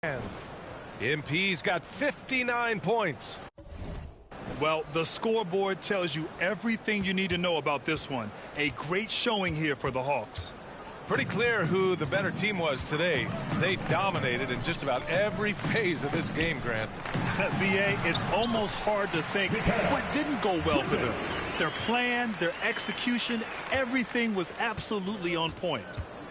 MP's got 59 points. Well, the scoreboard tells you everything you need to know about this one. A great showing here for the Hawks. Pretty clear who the better team was today. They dominated in just about every phase of this game, Grant. B.A., it's almost hard to think what didn't go well for them. Their plan, their execution, everything was absolutely on point.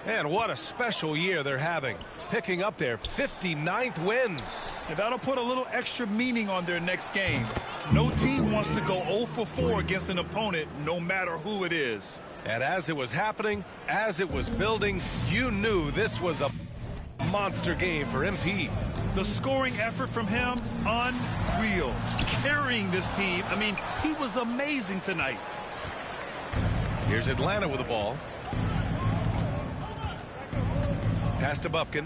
And what a special year they're having, picking up their 59th win. And that'll put a little extra meaning on their next game. No team wants to go 0 for 4 against an opponent, no matter who it is. And as it was happening, as it was building, you knew this was a monster game for MP. The scoring effort from him, unreal. Carrying this team, I mean, he was amazing tonight. Here's Atlanta with the ball. Pass to Bufkin.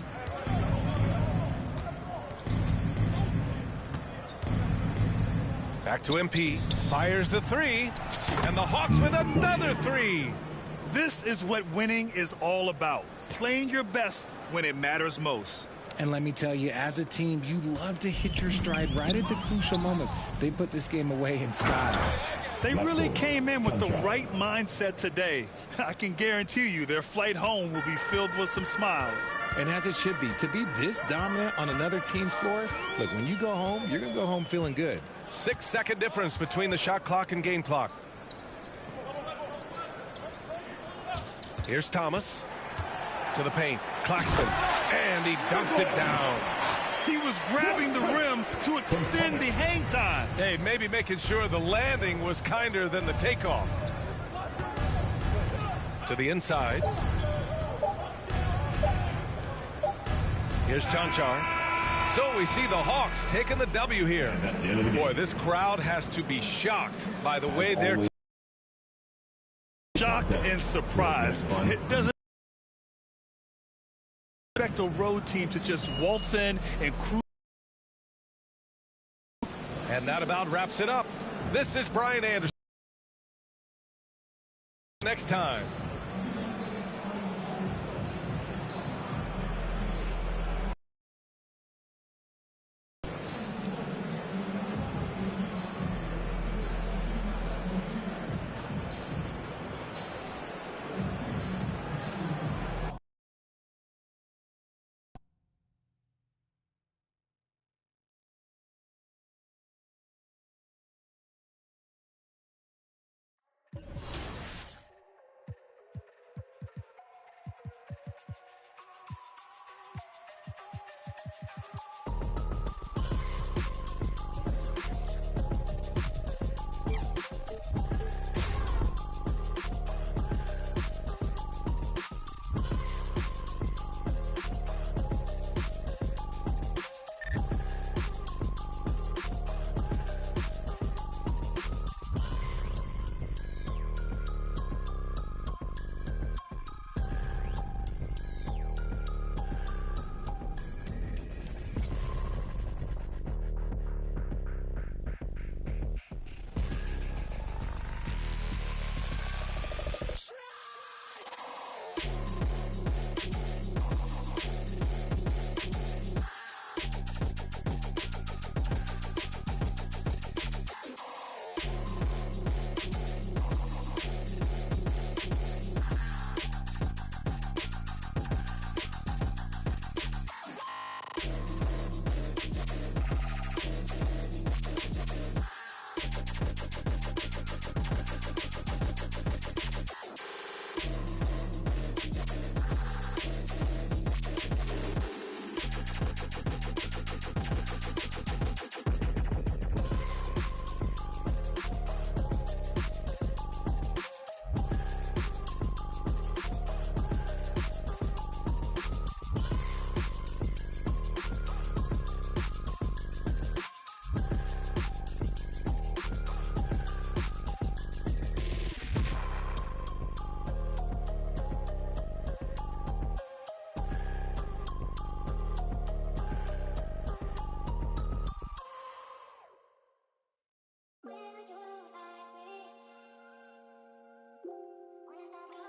Back to MP. Fires the three. And the Hawks with another three. This is what winning is all about. Playing your best when it matters most. And let me tell you, as a team, you love to hit your stride right at the crucial moments. They put this game away in style. They really came in with the right mindset today. I can guarantee you their flight home will be filled with some smiles. And as it should be, to be this dominant on another team's floor, look, when you go home, you're going to go home feeling good. 6-second difference between the shot clock and game clock. Here's Thomas to the paint. Claxton, and he dunks it down. He was grabbing the rim to extend the hang time. Hey, maybe making sure the landing was kinder than the takeoff. To the inside. Here's Chanchar. So we see the Hawks taking the W here. Boy, this crowd has to be shocked by the way they're shocked and surprised. It doesn't expect a road team to just waltz in and cruise. And that about wraps it up. This is Brian Anderson. Next time.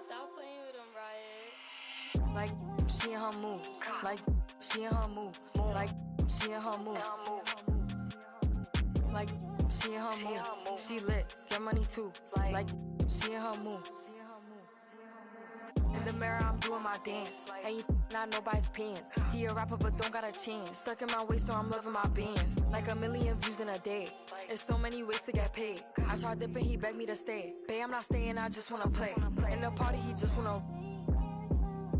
Stop playing with them, Riot. Like, she in her mood. Like, she in her mood. Like, she in her mood. Like, she in her mood. She lit, get money too. Like, she in her mood. In the mirror, I'm doing my dance. Ain't you not nobody's pants. He a rapper, but don't got a chance. Stuck in my waist, so I'm loving my bands. Like 1 million views in a day. There's so many ways to get paid. I tried dipping, he begged me to stay. Babe, I'm not staying, I just wanna play. In the party, he just wanna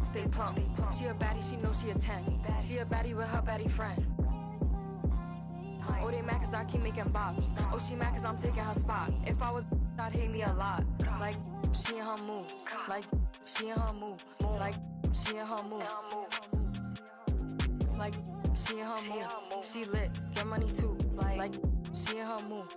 stay plump. She a baddie, she knows she a 10. She a baddie with her baddie friend. Oh, they mad cause I keep making bops. Oh, she mad cause I'm taking her spot. If I was I'd hate me a lot. Like, she in her mood. Like, she in her mood. Like, she in her mood. Like, she in her mood. She lit, get money too. Like, she in her mood.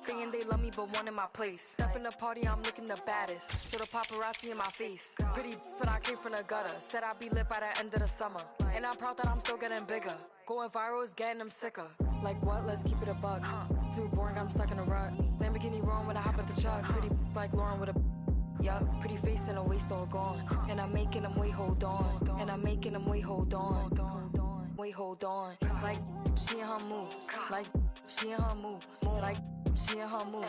Saying they love me but one in my place. Step in the party, I'm looking the baddest. So the paparazzi in my face. Pretty but I came from the gutter. Said I'd be lit by the end of the summer. And I'm proud that I'm still getting bigger. Going viral is getting them sicker. Like what? Let's keep it a buck. Too boring, I'm stuck in a rut. Lamborghini wrong when I hop at the truck. Pretty like Lauren with a yup. Pretty face and a waist all gone. And I'm making them wait, hold on. And I'm making them wait, hold on. Wait, hold on. Like she in her mood. Like she in her mood. Like she in her mood.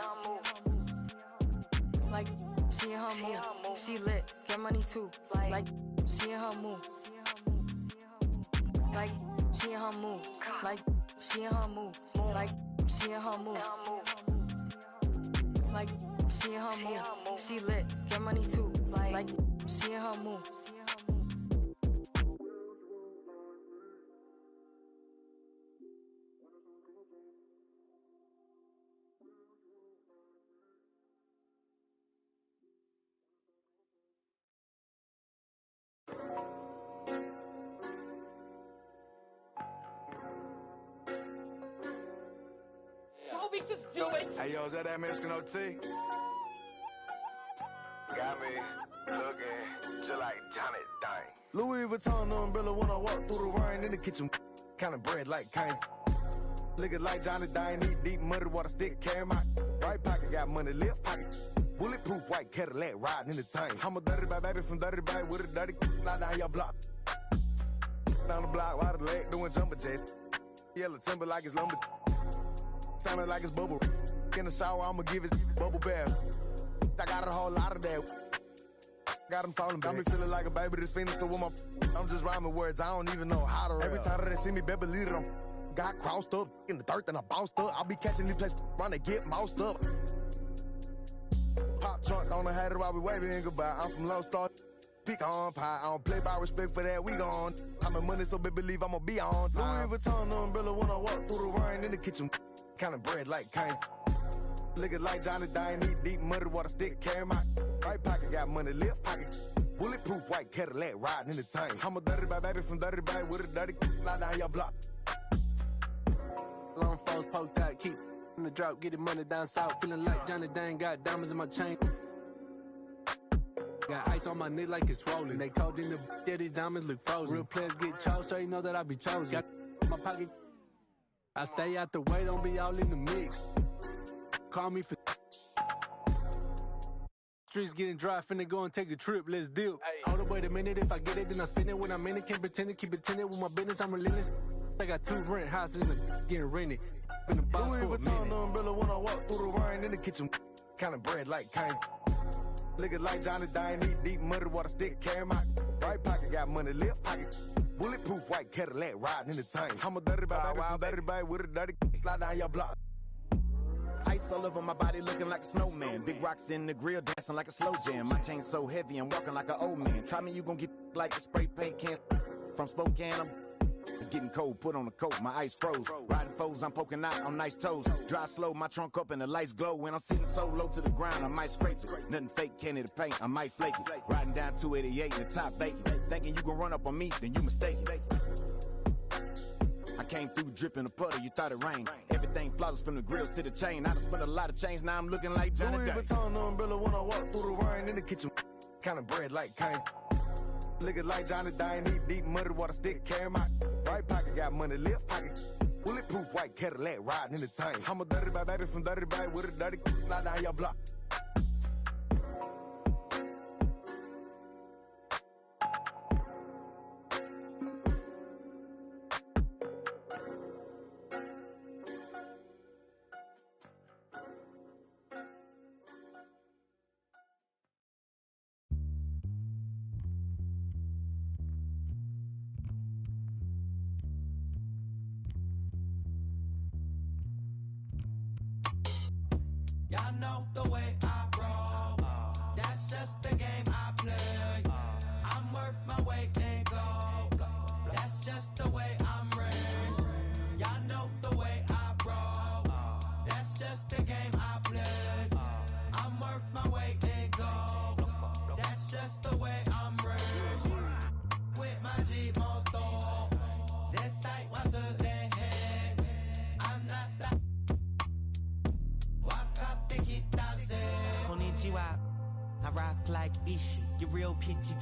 Like she in her mood. She lit, get money too. Like she in her mood. Like she in her mood. Like she in her mood. Like she in her mood. Like she in her mood. She lit, get money too. Like she in her mood. Just do it. Hey, yo, is that Mexican OT? Got me looking just like Johnny Dang. Louis Vuitton umbrella when I walk through the rain in the kitchen. Kind of bread like Kane. Looking like Johnny Dang, eat deep muddy water stick, carry my right pocket, got money, left pocket. Bulletproof white Cadillac riding in the tank. I'm a dirty bad baby from dirty bag with a dirty fly down your block. Down the block, while the leg doing jumper jacks. Yellow timber like it's lumber. Sounding like it's bubble. In the shower, I'ma give his bubble bath. I got a whole lot of that. Got him falling back. Got me feeling like a baby that's fiending, so with my I'm just rhyming words, I don't even know how to rap. Every time that they see me, better believe it, I'm got crossed up in the dirt, and I bounced up. I'll be catching these places, run to get moused up. Pop trunk on the hat while we waving goodbye. I'm from Lone Star. Pick on pie, I don't play by respect for that, we gone. I'm in money, so baby believe I'ma be on time. Louis Vuitton umbrella when I walk through the rain in the kitchen. Kind of bread like Kane. Looking like Johnny Dang, eat deep muddy water stick, carry my right pocket, got money, left pocket. Bulletproof white Cadillac riding in the tank. I'm a dirty bad baby from dirty bag with a dirty slide down your block. Long foes poked out, keep in the drop, getting money down south. Feeling like Johnny Dang, got diamonds in my chain. Got ice on my neck like it's swollen. They cold in the yeah, these diamonds look frozen. Real players get chose, so you know that I be chosen. Got my pocket. I stay out the way, don't be all in the mix. Call me for streets getting dry, finna go and take a trip, let's dip. Hold up, wait a minute, if I get it, then I spend it. When I'm in it, can't pretend it, keep it tended with my business, I'm relentless. I got 2 rent houses and getting rented. Been a boss for a minute. Umbrella when I walk through the rain in the kitchen. Kind of bread like Kane. Looking like Johnny Dang, eat deep muddy water stick, carry my right pocket, got money, left pocket. Bulletproof white Cadillac riding in the tank. I'm a dirty bad baby from dirty bag with a dirty slide down your block. Ice all over my body looking like a snowman. Big rocks in the grill dancing like a slow jam. My chain so heavy I'm walking like an old man. Try me, you gon' get like a spray paint can. From Spokane, it's getting cold, put on a coat, my ice froze. Riding foes, I'm poking out on nice toes. Drive slow, my trunk up and the lights glow. When I'm sitting so low to the ground, I might scrape it. Nothing fake, candy to paint, I might flake it. Riding down 288 in the top vacant. Thinking you gon' run up on me, then you mistaken. I came through dripping a puddle, you thought it rained. Everything flawless from the grills to the chain. I done spent a lot of change, now I'm looking like Johnny Dang. Louis Vuitton umbrella when I walk through the rain in the kitchen. Kind of bread like Kane. Looking like Johnny Dang, eat deep muddy water stick, carry my right pocket, got money, left pocket. Bulletproof white Cadillac riding in the tank. I'm a dirty bad baby from dirty bag with a dirty slide down your block. know the way I roll. That's just the game I play. I'm worth my weight in gold. That's just the way I'm raised. Y'all know the way I roll. That's just the game I play. I'm worth my weight in gold. That's just the way I'm raised. With my G-Moto, zettai wa surehe. I'm not that. Wakatte kitase. Konnichiwa. I rock like Ishi, get real pitchy,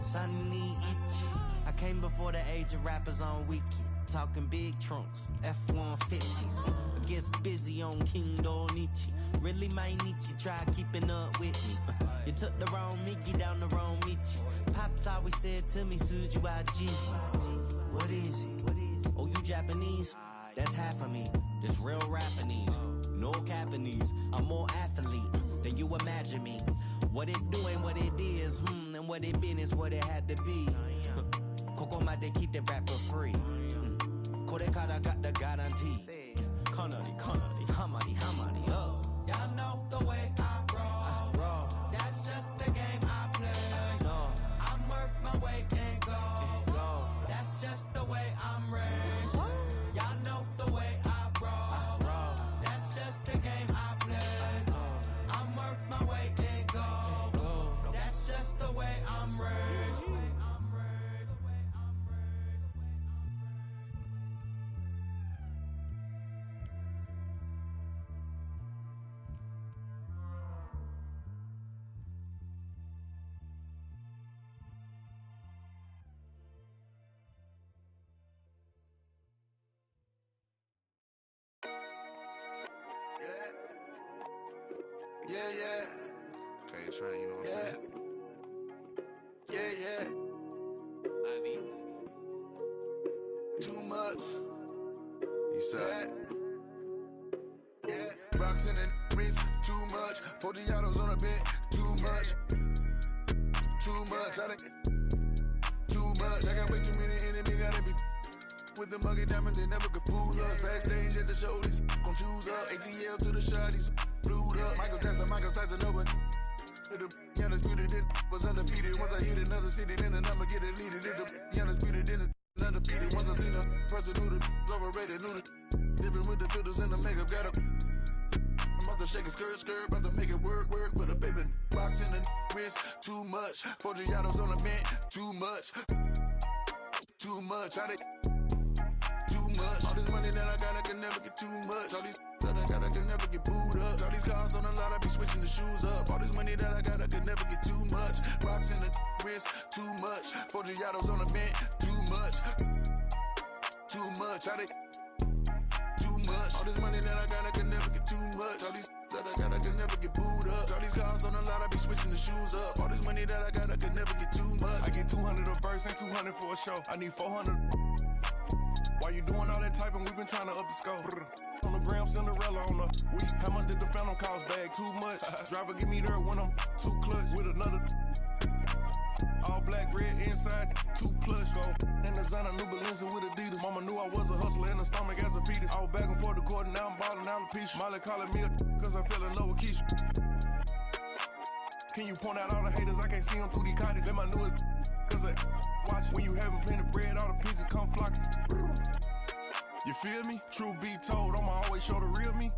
sunny itchy. I came before the age of rappers on Wiki, talking big trunks, F-150s. I guess busy on King Donichi. Really my Nietzsche, try keeping up with me. You took the wrong Mickey down the wrong Michi. Pops always said to me, Suju Aji. What is it? Oh, you Japanese? That's half of me. This real Japanese. No Japanese. I'm more athlete than you imagine me. What it do ain't what it is, and what it been is what it had to be. Koko made keep the rap for free. Kore kara got the guarantee. Kanari, hamari, oh. Y'all know the way I roll. That's just the game I play. I'm worth my weight in gold. That's just the way I'm raised. Y'all know the way I roll. That's just the game I play. I'm worth my weight in gold. That's just the way I'm raised. Yeah. Can't train, you know what I'm saying? Yeah. Ivy. Too much. He said. Yeah. Rocks in the wrist, too much. 40 autos on a bed, too much. Too much. Too much. I got way too many enemies, gotta be. With the muggy diamonds, they never could fool us. Backstage at the show, these gon' choose up. ATL to the shot, these flew up. Michael Tyson, over. The undisputed, then was undefeated. Once I hit another city, then I'ma get it leaded. The undisputed, then it's undefeated. Once I seen a person who the overrated, knew the different with the filters and the makeup. Got a. I'm about to shake a skirt, about to make it work for the baby. Box in the wrist, too much. 40 autos on the bent, too much. Too much. Too much. All this money that I got, I can never get too much. All these that I got, I can never get booed up. All these cars on the lot, I be switching the shoes up. All this money that I got, I can never get too much. Rocks in the wrist, too much. 40 autos on the bent, too much. Too much. Too much. All this money that I got, I can never get too much. All these that I got, I can never get booed up. All these cars on the lot, I be switching the shoes up. All this money that I got, I can never get too much. I get 200 a verse and 200 for a show. I need 400. Why you doing all that typing? We've been trying to up the scope. On the gram, Cinderella on the week. How much did the Phantom cost? Bag too much. Driver get me there when I'm too clutch with another. All black, red inside, 2 plush. Go in designer, new Balenci with Adidas. Mama knew I was a hustler in the stomach as a fetus. I was back and forth the court and now I'm balling alopecia. Molly calling me cause I fell in love with Keisha. Can you point out all the haters? I can't see them through these cottage. In my newest cause I watch when you having plenty of bread, all the pigeons come flocking. You feel me? True be told, I'ma always show the real me.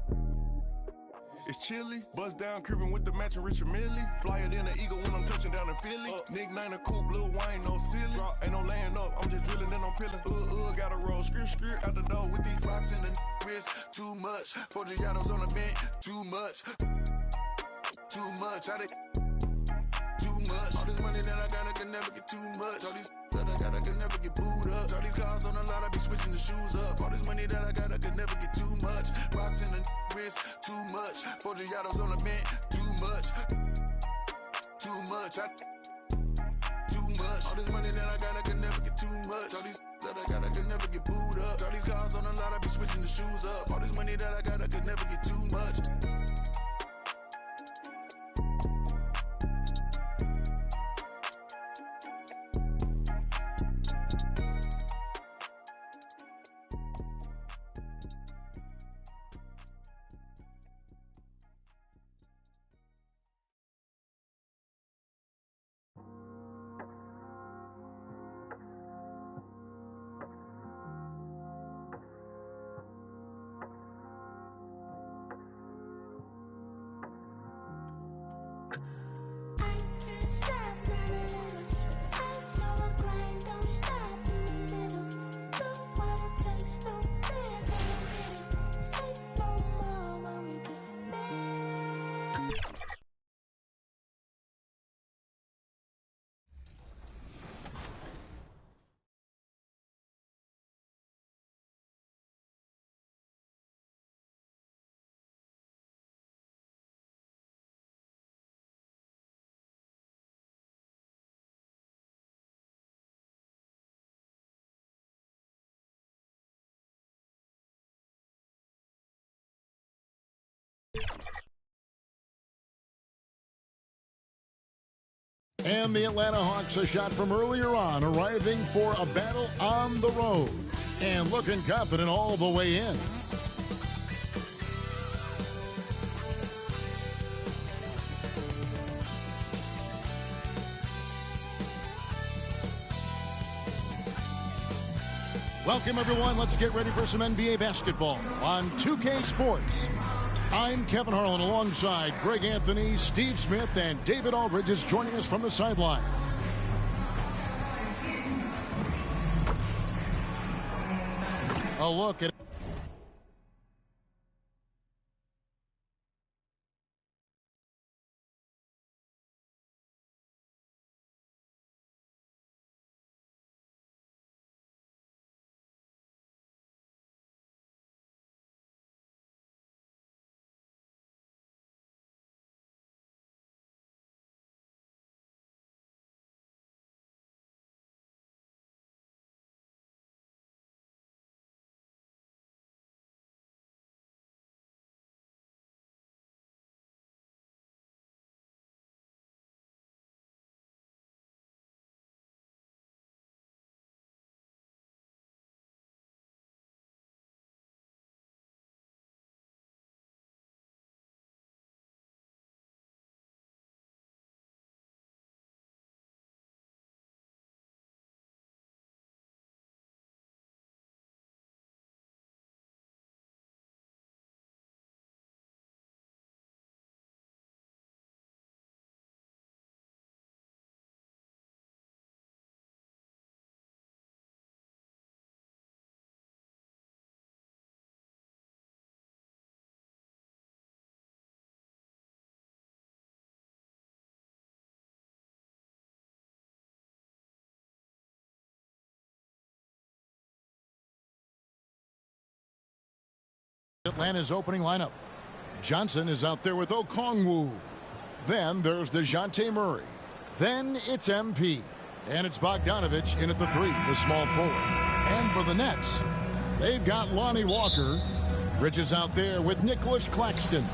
It's chilly, bust down creeping with the matching Richard Millie. Flyer than an eagle when I'm touching down in Philly. Nickname a coupe, Lil Wayne, no silly. Drop, ain't no laying up, I'm just drilling and I'm peeling. Gotta roll, skirt out the door with these rocks in the wrist. Too much, 40 autos on the bent, too much. Too much, too much. All this money that I got, I can never get too much. All these that I got, I can never get booed up. All these cars on the lot, I be switching the shoes up. All this money that I got, I can never get too much. Rocks in the wrist, too much. 40 autos on the bent, too much. Too much, too much. All this money that I got, I can never get too much. All these that I got, I can never get booed up. All these cars on the lot, I be switching the shoes up. All this money that I got, I can never get too much. And the Atlanta Hawks, a shot from earlier on, arriving for a battle on the road. And looking confident all the way in. Welcome, everyone. Let's get ready for some NBA basketball on 2K Sports. I'm Kevin Harlan alongside Greg Anthony, Steve Smith, and David Aldridge is joining us from the sideline. A look at Atlanta's opening lineup. Johnson is out there with Okongwu. Then there's DeJounte Murray. Then it's MP. And it's Bogdanovich in at the 3, the small forward. And for the Nets, they've got Lonnie Walker. Bridges out there with Nicholas Claxton.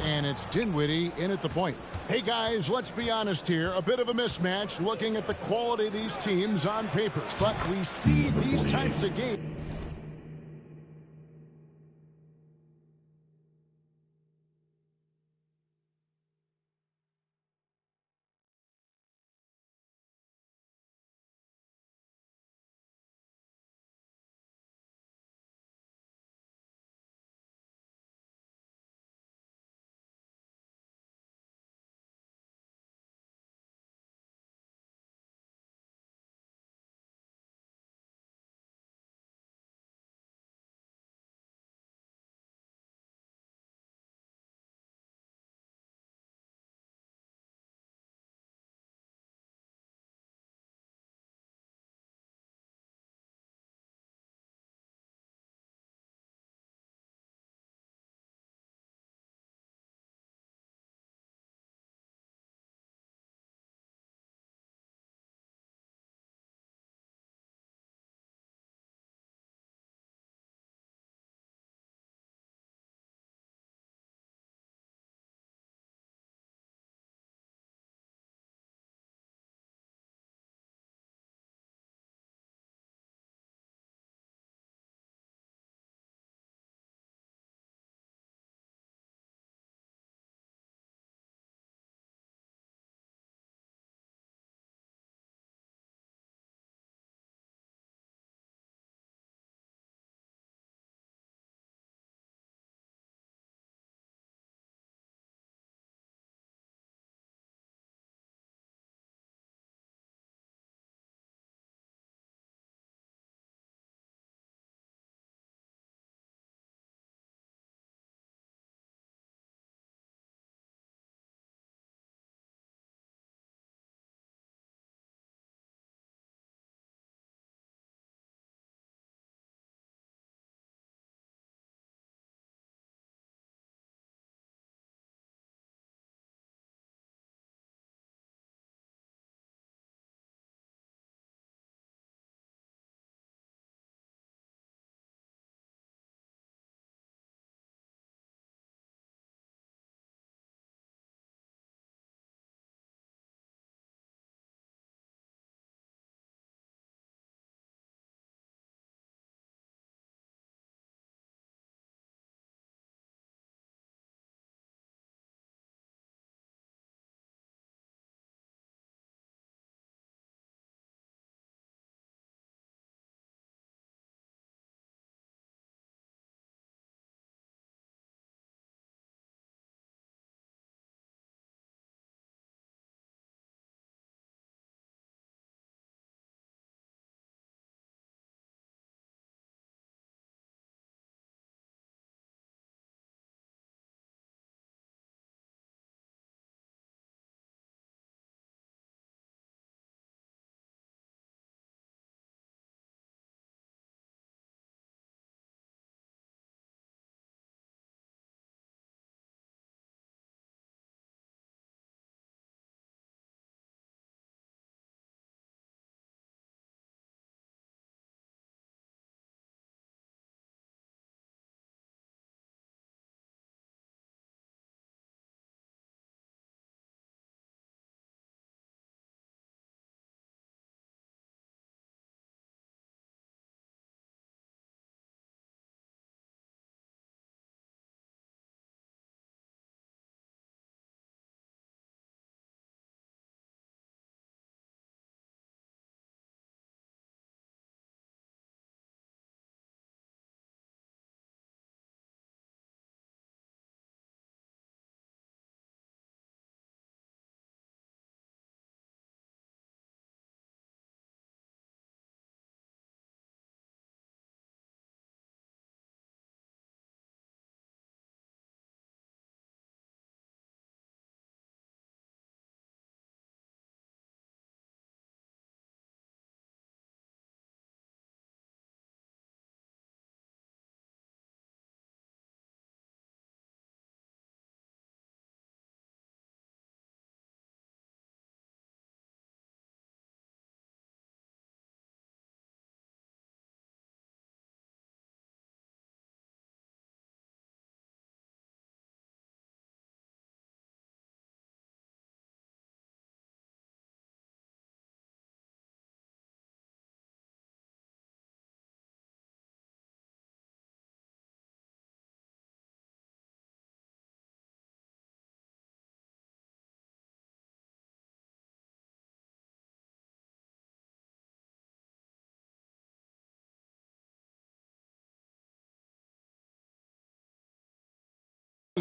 And it's Dinwiddie in at the point. Hey, guys, let's be honest here. A bit of a mismatch looking at the quality of these teams on paper. But we see these types of games.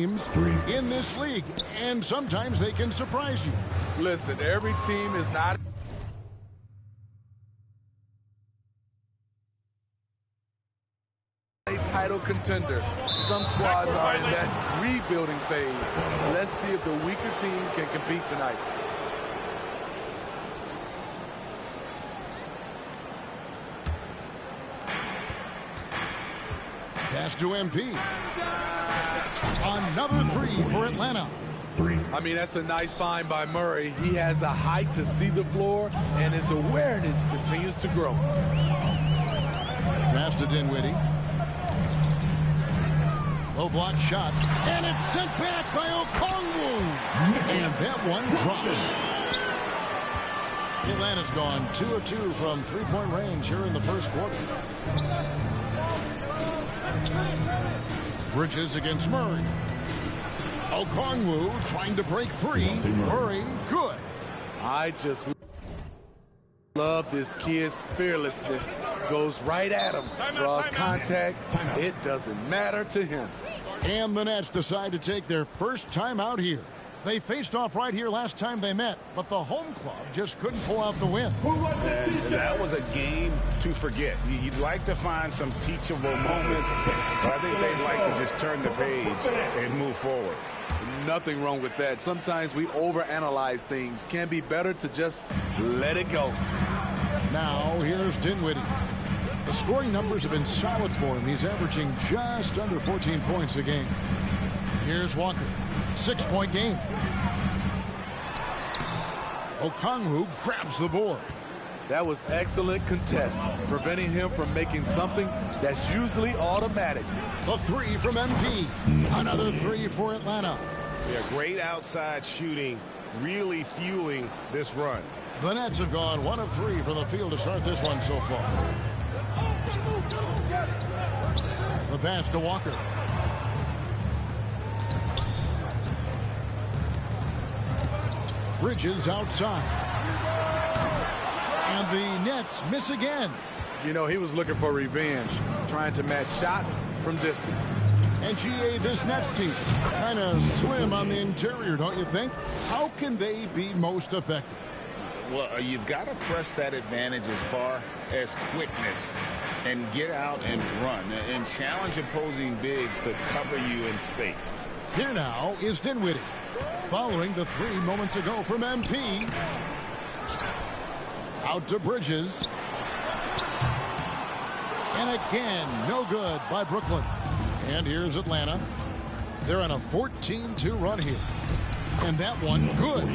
teams in this league, and sometimes they can surprise you. Listen, every team is not a title contender. Some squads are in that rebuilding phase. Let's see if the weaker team can compete tonight. Pass to MP. Another three for Atlanta. I mean, that's a nice find by Murray. He has the height to see the floor, and his awareness continues to grow. Pass to Dinwiddie. Low block shot, and it's sent back by Okongwu. And that one drops. Atlanta's gone 2 of 2 from three-point range here in the first quarter. Bridges against Murray. Okongwu trying to break free. Murray, good. I just love this kid's fearlessness. Goes right at him, draws contact. It doesn't matter to him. And the Nets decide to take their first time out here. They faced off right here last time they met, but the home club just couldn't pull out the win. And that was a game to forget. You'd like to find some teachable moments, but I think they'd like to just turn the page and move forward. Nothing wrong with that. Sometimes we overanalyze things. Can be better to just let it go. Now here's Dinwiddie. The scoring numbers have been solid for him. He's averaging just under 14 points a game. Here's Walker. 6-point game. Okongwu grabs the board. That was excellent contest, preventing him from making something that's usually automatic. The three from MP. Another three for Atlanta. Yeah, great outside shooting, really fueling this run. The Nets have gone 1 of 3 from the field to start this one so far. The pass to Walker. Bridges outside. And the Nets miss again. You know, he was looking for revenge, trying to match shots from distance. And GA, this Nets team, kind of slim on the interior, don't you think? How can they be most effective? Well, you've got to press that advantage as far as quickness and get out and run and challenge opposing bigs to cover you in space. Here now is Dinwiddie, following the 3 moments ago from MP. Out to Bridges. And again, no good by Brooklyn. And here's Atlanta. They're on a 14-2 run here. And that one, good.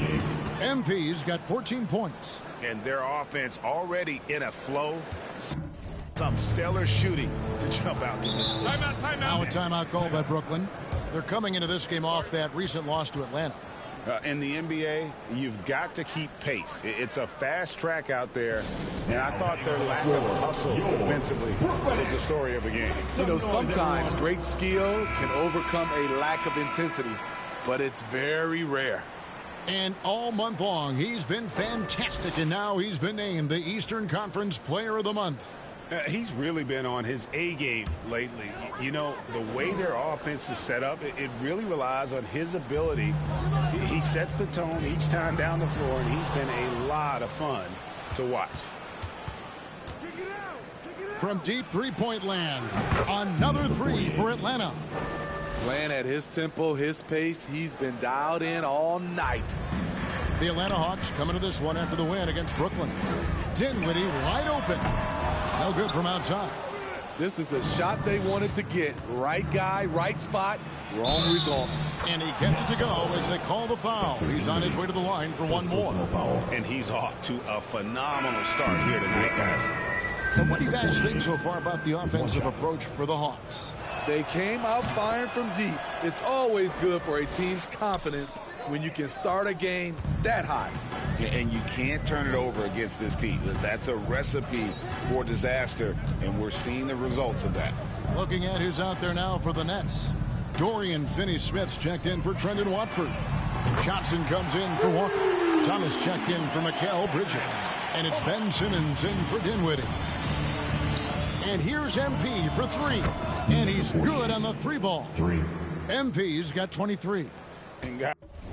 MP's got 14 points. And their offense already in a flow. Some stellar shooting to jump out to this lead. Timeout. Now a timeout called by Brooklyn. They're coming into this game off that recent loss to Atlanta. In the NBA, you've got to keep pace. It's a fast track out there, and I thought their lack of hustle defensively was the story of the game. You know, sometimes great skill can overcome a lack of intensity, but it's very rare. And all month long, he's been fantastic, and now he's been named the Eastern Conference Player of the Month. He's really been on his A game lately. You know, the way their offense is set up, it really relies on his ability. He sets the tone each time down the floor, and he's been a lot of fun to watch. From deep three-point land, another 3 for Atlanta. Playing at his tempo, his pace, he's been dialed in all night. The Atlanta Hawks coming to this one after the win against Brooklyn. Dinwiddie wide open. No good from outside. This is the shot they wanted to get. Right guy, right spot, wrong result. And he gets it to go as they call the foul. He's on his way to the line for one more. And he's off to a phenomenal start here tonight, guys. And what do you guys think so far about the offensive approach for the Hawks? They came out firing from deep. It's always good for a team's confidence when you can start a game that high. Yeah, and you can't turn it over against this team. That's a recipe for disaster, and we're seeing the results of that. Looking at who's out there now for the Nets. Dorian Finney-Smith's checked in for Trendon Watford. Johnson comes in for Walker. Thomas checked in for Mikal Bridges. And it's Ben Simmons in for Dinwiddie. And here's MP for 3. And he's good on the 3 ball. MP's got 23. And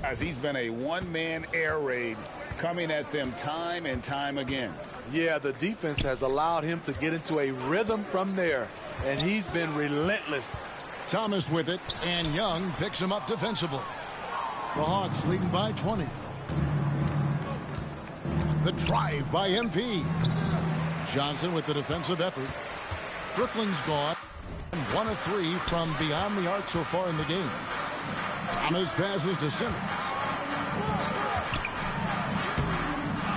guys, he's been a one-man air raid coming at them time and time again. Yeah, the defense has allowed him to get into a rhythm from there, and he's been relentless. Thomas with it, and Young picks him up defensively. The Hawks leading by 20. The drive by MP. Johnson with the defensive effort. Brooklyn's gone. 1 of 3 from beyond the arc so far in the game. Thomas passes to Simmons.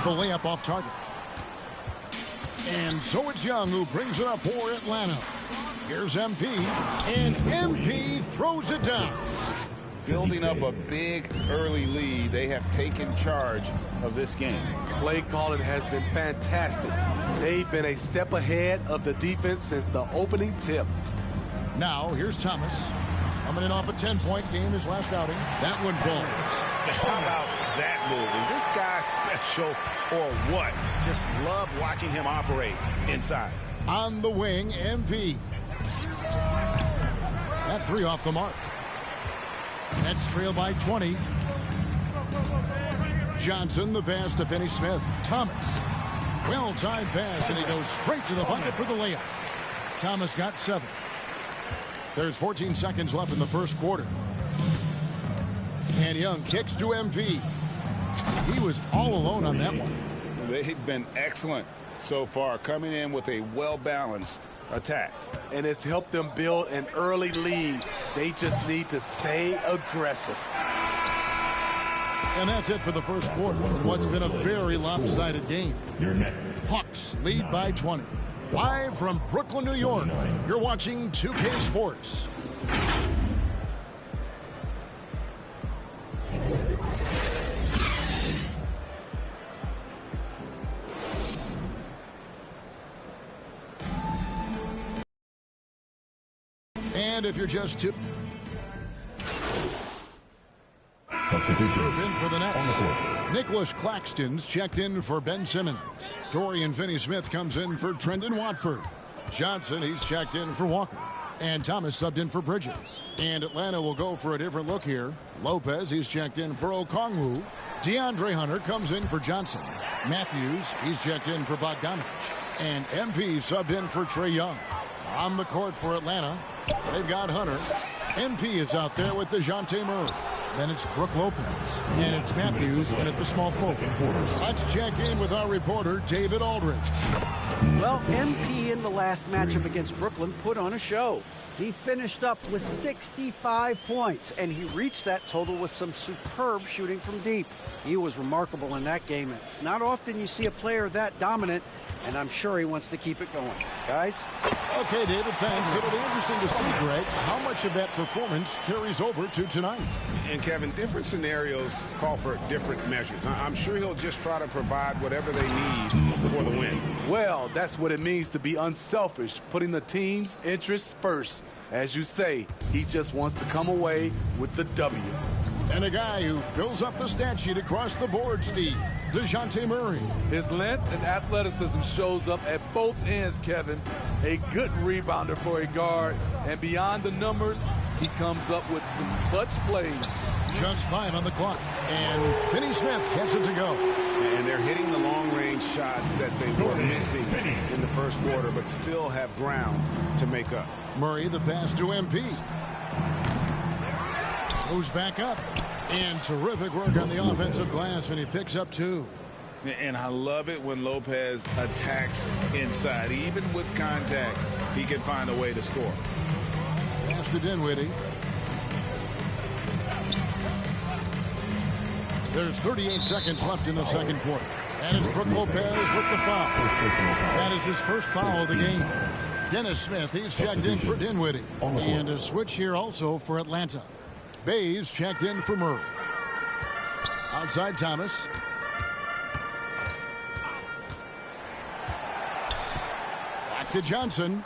The layup off target. And so it's Young who brings it up for Atlanta. Here's MP, and MP throws it down. Building up a big early lead, they have taken charge of this game. Play calling has been fantastic. They've been a step ahead of the defense since the opening tip. Now, here's Thomas. Coming in off a 10-point game his last outing. That one falls. How about that move? Is this guy special or what? Just love watching him operate inside. On the wing, MP. That 3 off the mark. Nets trail by 20. Johnson, the pass to Finney-Smith. Thomas. Well-timed pass, and he goes straight to the bucket for the layup. Thomas got 7. There's 14 seconds left in the first quarter. And Young kicks to MP. He was all alone on that one. They've been excellent so far, coming in with a well-balanced attack. And it's helped them build an early lead. They just need to stay aggressive. And that's it for the first quarter in what's been a very lopsided game. Hawks lead by 20. Live from Brooklyn, New York, you're watching 2K Sports. And if you're just substitution in for the Nets. Nicholas Claxton's checked in for Ben Simmons. Dorian Finney-Smith comes in for Trendon Watford. Johnson, he's checked in for Walker. And Thomas subbed in for Bridges. And Atlanta will go for a different look here. Lopez, he's checked in for Okongwu. DeAndre Hunter comes in for Johnson. Matthews, he's checked in for Bogdanovich. And MP subbed in for Trae Young. On the court for Atlanta, they've got Hunter. MP is out there with DeJounte Murray. Then it's Brook Lopez. And it's Matthews in at the small forward. Let's check in with our reporter, David Aldridge. Well, MP in the last matchup against Brooklyn put on a show. He finished up with 65 points, and he reached that total with some superb shooting from deep. He was remarkable in that game. It's not often you see a player that dominant, and I'm sure he wants to keep it going. Guys? Okay, David, thanks. It'll be interesting to see, Greg, how much of that performance carries over to tonight. And, Kevin, different scenarios call for different measures. I'm sure he'll just try to provide whatever they need for the win. Well, that's what it means to be unselfish, putting the team's interests first. As you say, he just wants to come away with the W. And a guy who fills up the stat sheet across the board, Steve, DeJounte Murray. His length and athleticism shows up at both ends, Kevin. A good rebounder for a guard. And beyond the numbers, he comes up with some clutch plays. Just 5 on the clock. And Finney-Smith gets it to go. And they're hitting the long-range shots that they were missing in the first quarter, but still have ground to make up. Murray, the pass to MP. Goes back up. And terrific work on the offensive glass, and he picks up 2. And I love it when Lopez attacks inside. Even with contact, he can find a way to score. Pass to Dinwiddie. There's 38 seconds left in the second quarter. And it's Brook Lopez with the foul. That is his first foul of the game. Dennis Smith, he's checked in for Dinwiddie. And a switch here also for Atlanta. Bays checked in for Murray. Outside Thomas. Back to Johnson.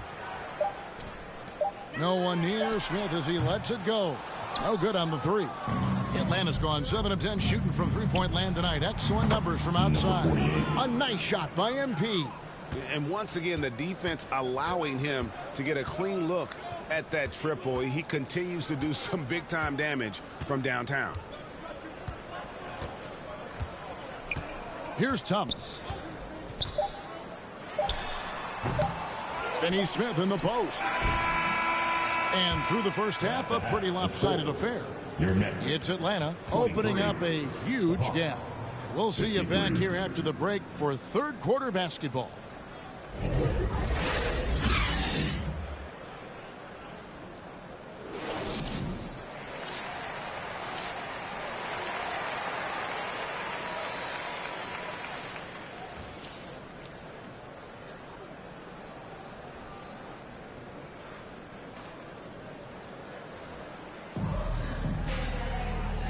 No one near Smith as he lets it go. No good on the 3. Atlanta's gone 7 of 10 shooting from three-point land tonight. Excellent numbers from outside. A nice shot by MP. And once again, the defense allowing him to get a clean look at that triple. He continues to do some big-time damage from downtown. Here's Thomas. Finney Smith in the post. And through the first half, a pretty lopsided affair. It's Atlanta opening up a huge gap. We'll see you back here after the break for third quarter basketball.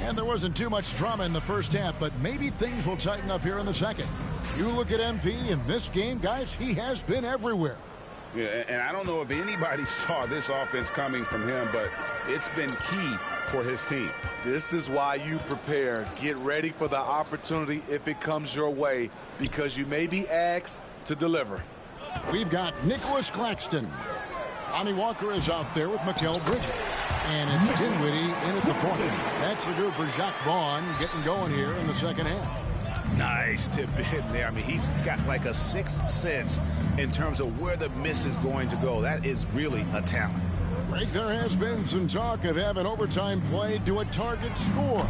And there wasn't too much drama in the first half, but maybe things will tighten up here in the second. You look at MP in this game, guys, he has been everywhere. Yeah, and I don't know if anybody saw this offense coming from him, but it's been key for his team. This is why you prepare. Get ready for the opportunity if it comes your way, because you may be asked to deliver. We've got Nicholas Claxton. Lonnie Walker is out there with Mikal Bridges. And it's Dinwiddie in at the point. That's the group for Jacques Vaughn getting going here in the second half. Nice tip in there. I mean, he's got like a sixth sense in terms of where the miss is going to go. That is really a talent. Greg, there has been some talk of having overtime played to a target score.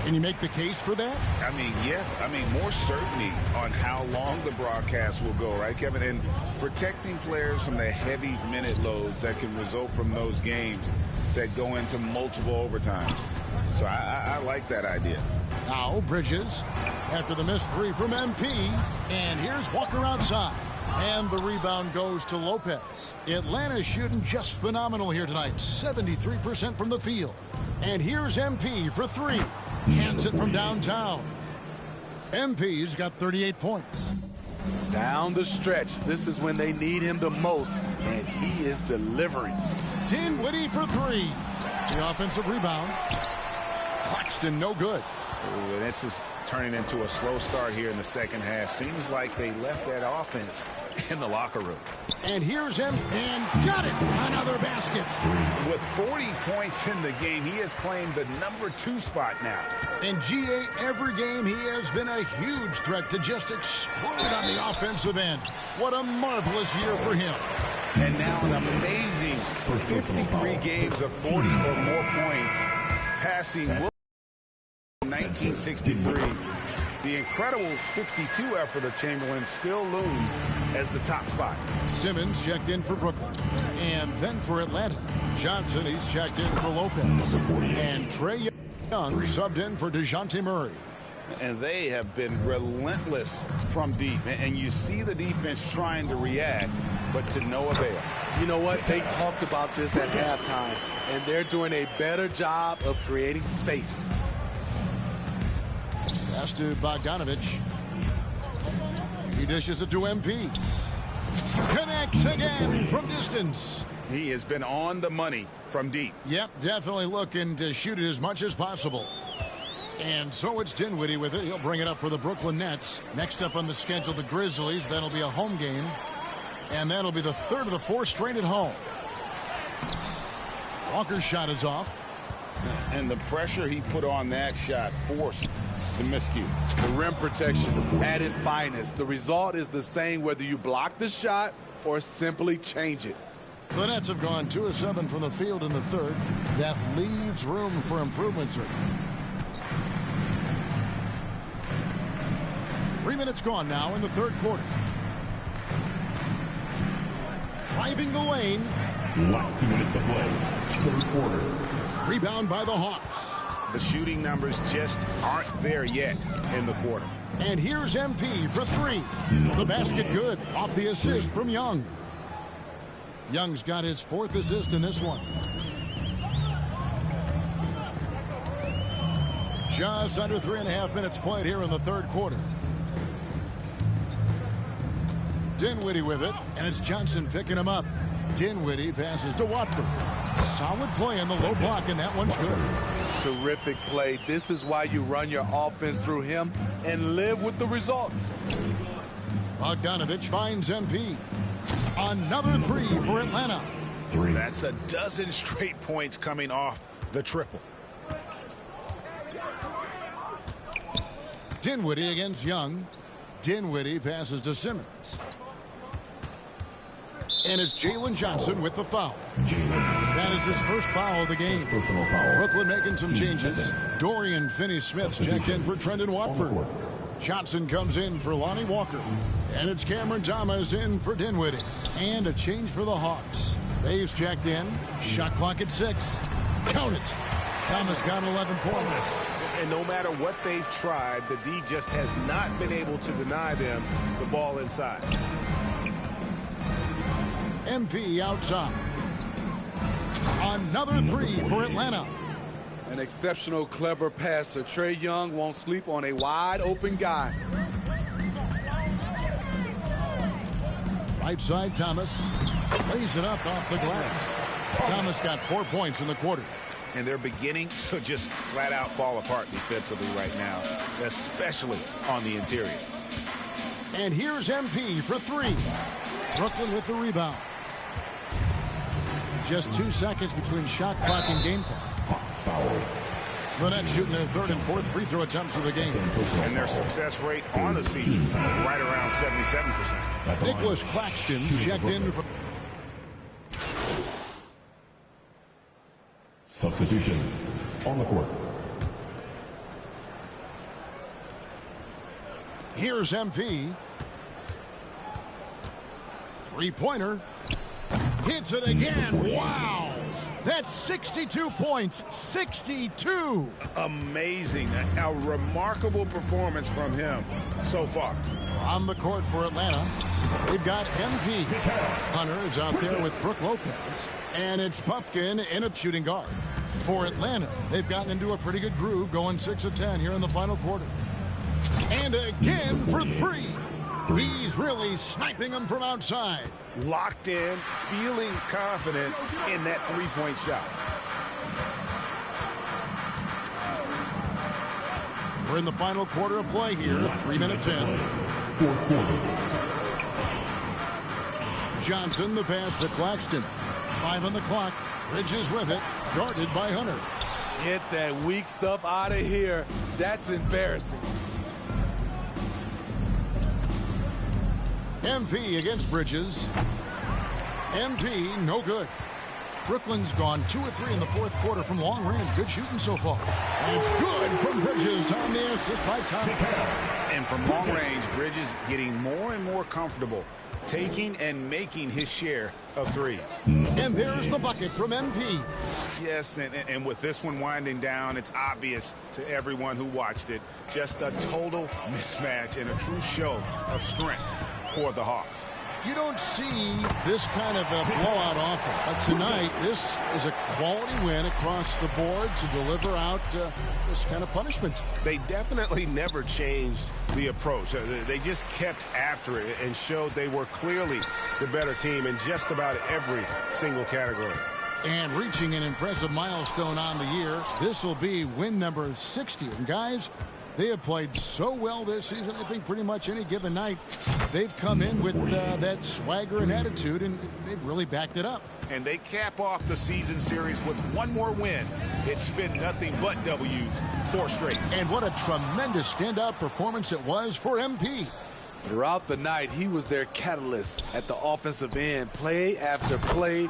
Can you make the case for that? I mean, yeah. I mean, more certainty on how long the broadcast will go, right, Kevin? And protecting players from the heavy minute loads that can result from those games that go into multiple overtimes. So I like that idea. Now Bridges after the missed three from MP. And here's Walker outside. And the rebound goes to Lopez. Atlanta's shooting just phenomenal here tonight. 73% from the field. And here's MP for three. Cans it from downtown. MP's got 38 points. Down the stretch, this is when they need him the most, and he is delivering. Dinwiddie for three. The offensive rebound. Claxton no good. Ooh, this is turning into a slow start here in the second half. Seems like they left that offense in the locker room. And here's him, and got it. Another basket. With 40 points in the game, he has claimed the #2 spot now. In GA, every game, he has been a huge threat to just explode on the offensive end. What a marvelous year for him. And now an amazing 53 games of 40 or more points, passing 1963. The incredible 62 effort of Chamberlain still looms as the top spot. Simmons checked in for Brooklyn. And then for Atlanta, Johnson, he's checked in for Lopez. And Trae Young subbed in for DeJounte Murray. And they have been relentless from deep. And you see the defense trying to react, but to no avail. You know what? They talked about this at halftime, and they're doing a better job of creating space. Pass to Bogdanovich. He dishes it to MP. Connects again from distance. He has been on the money from deep. Yep, definitely looking to shoot it as much as possible. And so it's Dinwiddie with it. He'll bring it up for the Brooklyn Nets. Next up on the schedule, the Grizzlies. That'll be a home game. And that'll be the third of the four straight at home. Walker's shot is off. And the pressure he put on that shot forced the miscue. The rim protection at its finest. The result is the same whether you block the shot or simply change it. The Nets have gone 2 of 7 from the field in the third. That leaves room for improvement, sir. 3 minutes gone now in the third quarter. Driving the lane. Last 2 minutes to play. Third quarter. Rebound by the Hawks. The shooting numbers just aren't there yet in the quarter. And here's MP for three. The basket good off the assist from Young. Young's got his 4th assist in this one. Just under 3.5 minutes played here in the third quarter. Dinwiddie with it, and it's Johnson picking him up. Dinwiddie passes to Watford. Solid play in the low block, and that one's good. Terrific play. This is why you run your offense through him and live with the results. Bogdanovich finds MP. Another three for Atlanta. That's a dozen straight points coming off the triple. Dinwiddie against Young. Dinwiddie passes to Simmons. And it's Jalen Johnson with the foul. That is his first foul of the game. Brooklyn making some changes. Dorian Finney-Smith's checked in for Trendon Watford. Johnson comes in for Lonnie Walker. And it's Cameron Thomas in for Dinwiddie. And a change for the Hawks. Dave's checked in. Shot clock at 6. Count it. Thomas got 11 points. And no matter what they've tried, the D just has not been able to deny them the ball inside. MP outside. Another three for Atlanta. An exceptional, clever passer. Trae Young won't sleep on a wide open guy. Right side, Thomas lays it up off the glass. Thomas got 4 points in the quarter. And they're beginning to just flat out fall apart defensively right now, especially on the interior. And here's MP for 3. Brooklyn with the rebound. Just 2 seconds between shot clock and game clock. The Nets shooting their 3rd and 4th free throw attempts of the game. And their success rate on the season right around 77%. Nicholas Claxton's checked in for... Substitutions on the court. Here's MP. Three-pointer. Hits it again. Wow. That's 62 points. 62. Amazing. A remarkable performance from him so far. On the court for Atlanta, they've got MP. Hunter is out there with Brook Lopez. And it's Puffkin in a shooting guard. For Atlanta, they've gotten into a pretty good groove, going 6 of 10 here in the final quarter. And again for 3. He's really sniping them from outside. Locked in, feeling confident in that three-point shot. We're in the final quarter of play here, 3 minutes in. Fourth quarter. Johnson, the pass to Claxton. 5 on the clock. Bridges with it, guarded by Hunter. Get that weak stuff out of here. That's embarrassing. MP against Bridges. MP, no good. Brooklyn's gone 2 of 3 in the 4th quarter from long range. Good shooting so far. And it's good from Bridges on the assist by Thomas. And from long range, Bridges getting more and more comfortable taking and making his share of threes. And there's the bucket from MP. Yes, and with this one winding down, it's obvious to everyone who watched it. Just a total mismatch and a true show of strength for the Hawks. You don't see this kind of a blowout often. But tonight, this is a quality win across the board to deliver out this kind of punishment. They definitely never changed the approach. They just kept after it and showed they were clearly the better team in just about every single category. And reaching an impressive milestone on the year, this will be win number 60. And guys, they have played so well this season. I think pretty much any given night they've come in with that swagger and attitude, and they've really backed it up. And they cap off the season series with one more win. It's been nothing but W's, 4 straight. And what a tremendous standout performance it was for MP. Throughout the night, he was their catalyst at the offensive end, play after play.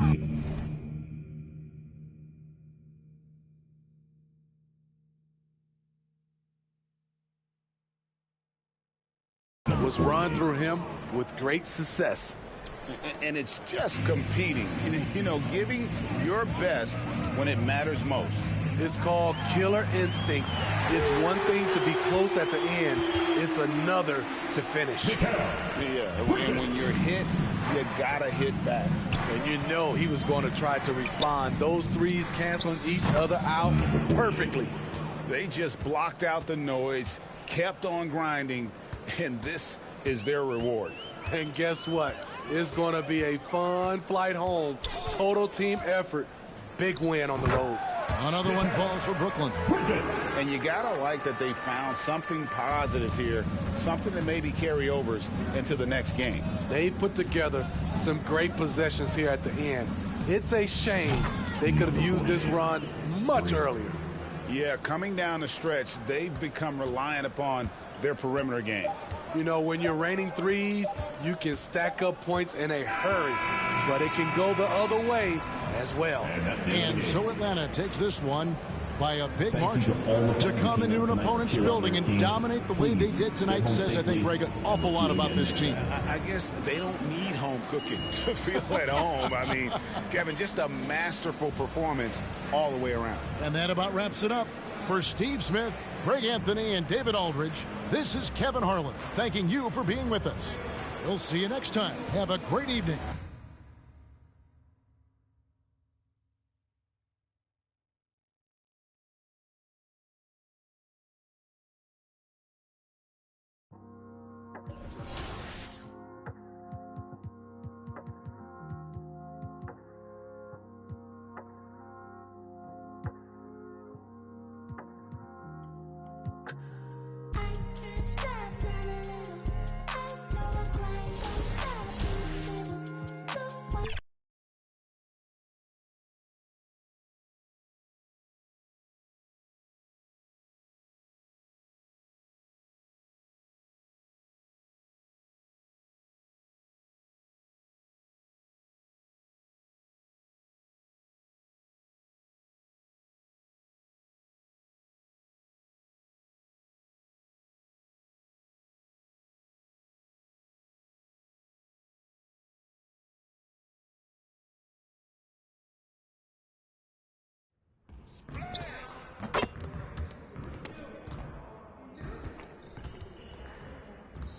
Was run through him with great success. And it's just competing, you know, giving your best when it matters most. It's called killer instinct. It's one thing to be close at the end. It's another to finish. Yeah, and when you're hit, you gotta hit back. And you know he was going to try to respond. Those threes canceling each other out perfectly. They just blocked out the noise, kept on grinding, and this is their reward. And guess what? It's going to be a fun flight home. Total team effort. Big win on the road. Another one falls for Brooklyn. And you got to like that they found something positive here, something that maybe carry overs into the next game. They put together some great possessions here at the end. It's a shame they could have used this run much earlier. Yeah, coming down the stretch, they've become reliant upon their perimeter game. You know, when you're raining threes, you can stack up points in a hurry, but it can go the other way as well. And so Atlanta takes this one by a big margin. To come into an opponent's building and dominate the way they did tonight says, I think, Greg, an awful lot about this team. I guess they don't need home cooking to feel at home. I mean, Kevin, just a masterful performance all the way around. And that about wraps it up. For Steve Smith, Greg Anthony, and David Aldridge, this is Kevin Harlan thanking you for being with us. We'll see you next time. Have a great evening.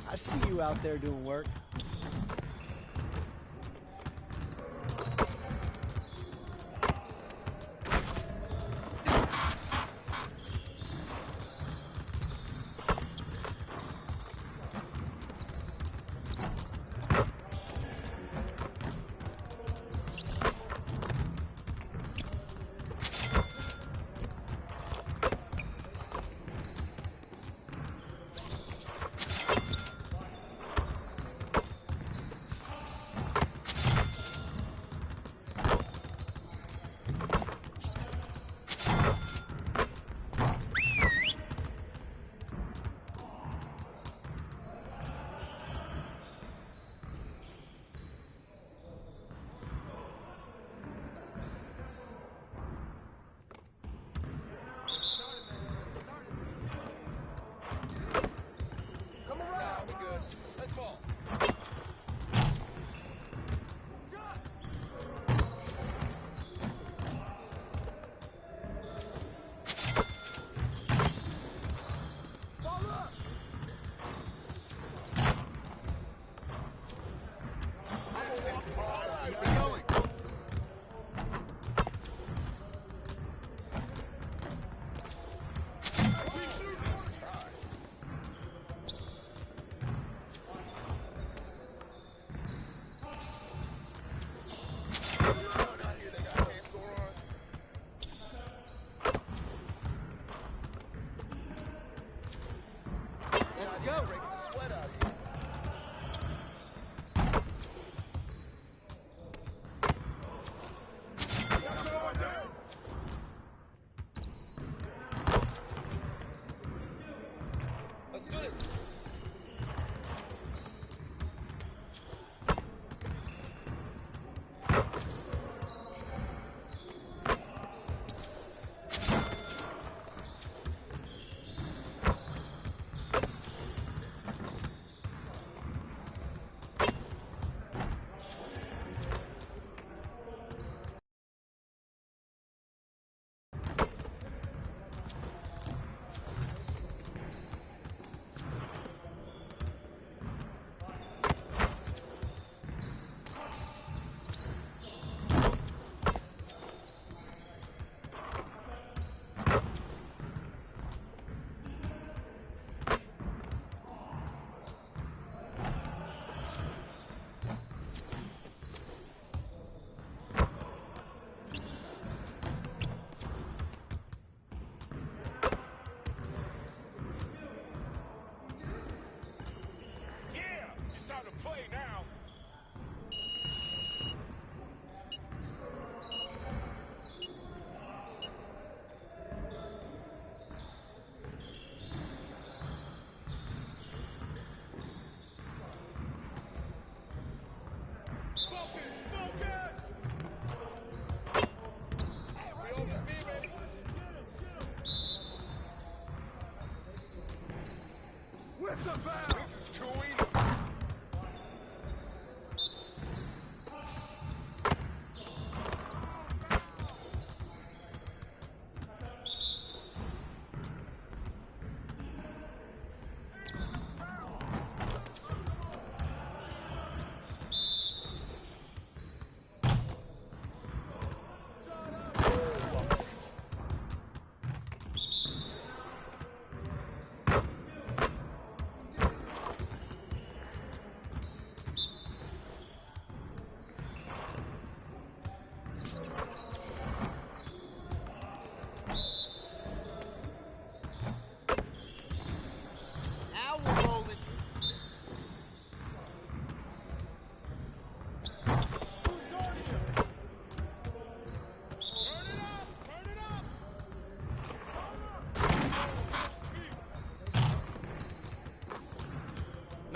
I see you out there doing work.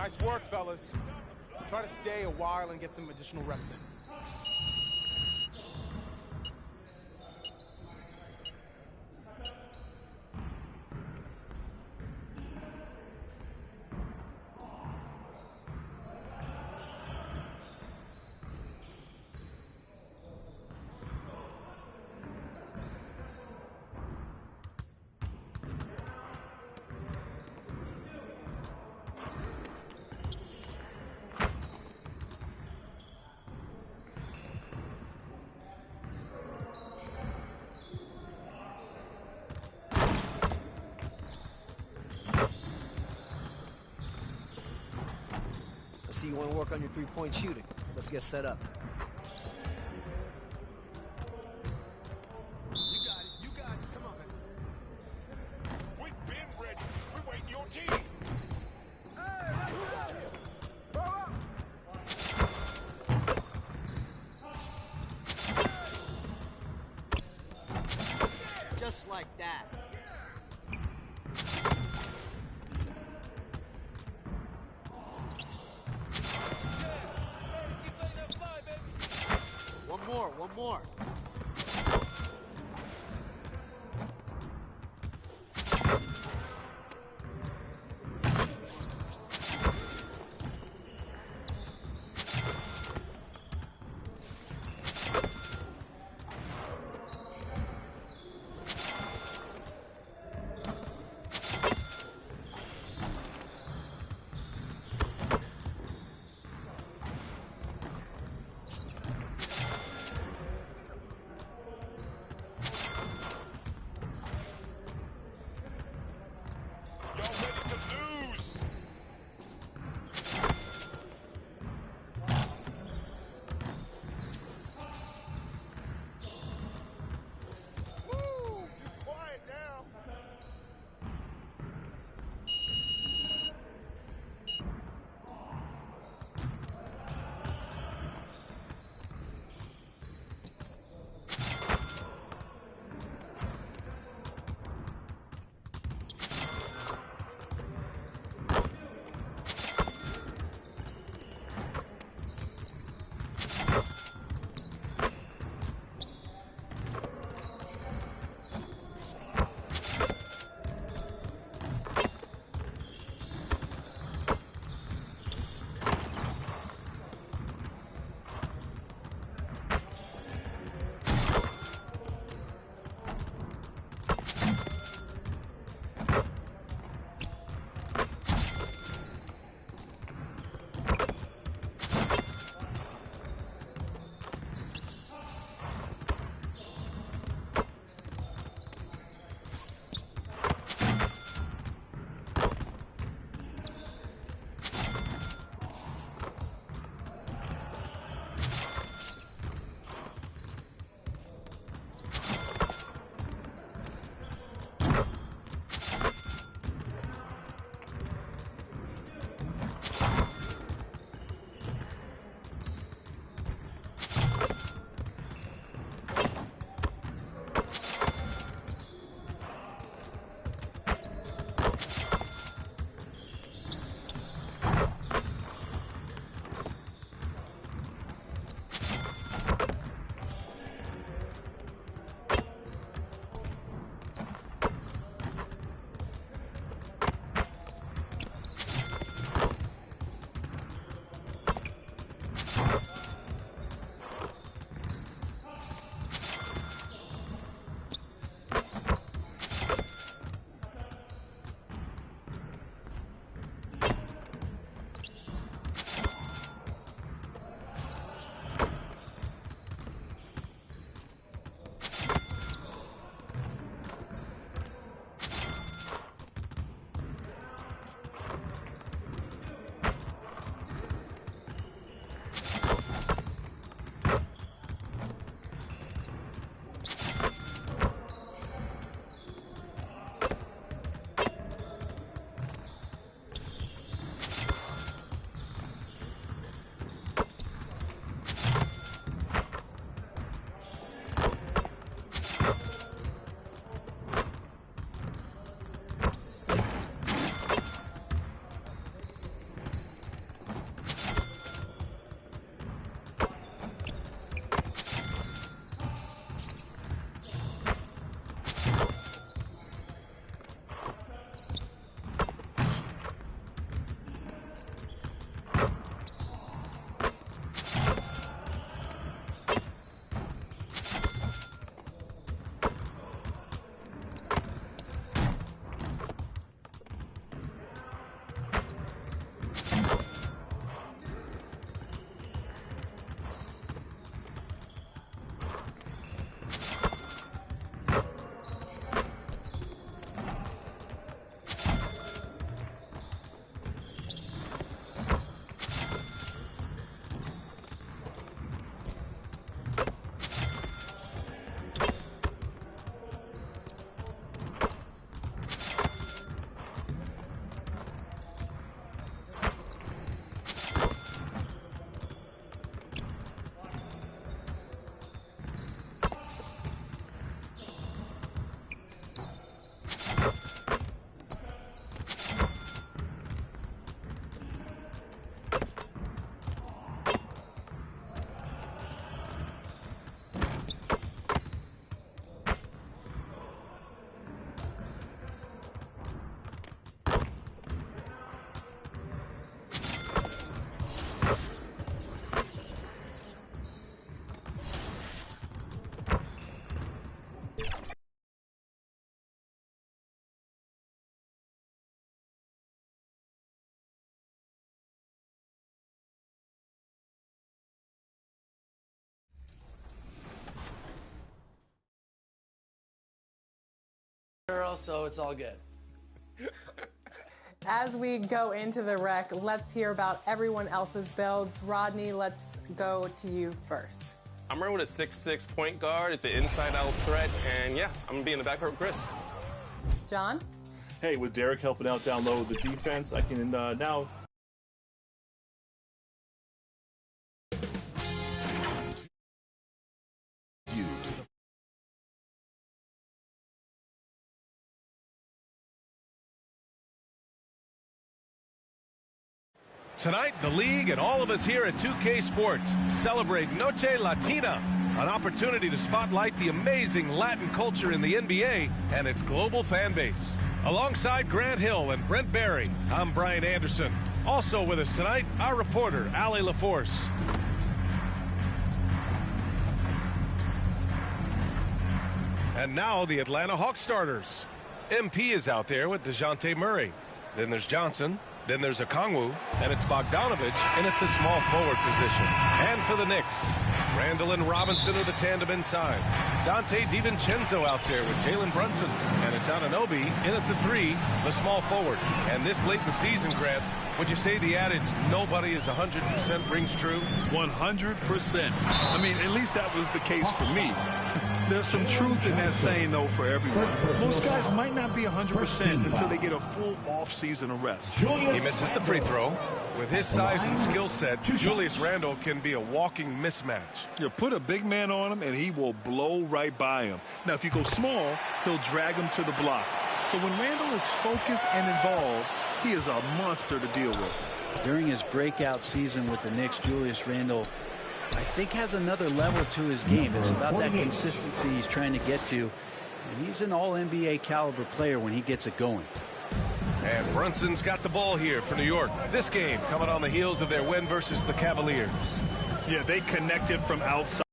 Nice work, fellas. Try to stay a while and get some additional reps in. I see you want to work on your three-point shooting. Let's get set up. You got it. Come on, man. We've been ready. We're waiting your team. Just like that. One more. tomorrow, so it's all good. As we go into the rec, let's hear about everyone else's builds. Rodney, let's go to you first. I'm running with a 6'6" point guard. It's an inside-out threat, and yeah, I'm gonna be in the backcourt with Chris. John? Hey, with Derek helping out down low with the defense, I can now. Tonight, the league and all of us here at 2K Sports celebrate Noche Latina, an opportunity to spotlight the amazing Latin culture in the NBA and its global fan base. Alongside Grant Hill and Brent Barry, I'm Brian Anderson. Also with us tonight, our reporter, Allie LaForce. And now, the Atlanta Hawks starters. MP is out there with DeJounte Murray. Then there's Johnson. Then there's Okongwu, and it's Bogdanovich in at the small forward position. And for the Knicks, Randall and Robinson are the tandem inside. Dante DiVincenzo out there with Jalen Brunson, and it's Anunoby in at the 3, the small forward. And this late in the season, Grant, would you say the adage, nobody is 100% rings true? 100%. I mean, at least that was the case for me. There's some truth in that saying, though, for everyone. Most guys might not be 100% until they get a full off-season rest. He misses the free throw. With his size and skill set, Julius Randle can be a walking mismatch. You put a big man on him, and he will blow right by him. Now, if you go small, he'll drag him to the block. So when Randle is focused and involved, he is a monster to deal with. During his breakout season with the Knicks, Julius Randle, I think, has another level to his game. It's about that consistency he's trying to get to. And he's an all-NBA caliber player when he gets it going. And Brunson's got the ball here for New York. This game coming on the heels of their win versus the Cavaliers. Yeah, they connected from outside.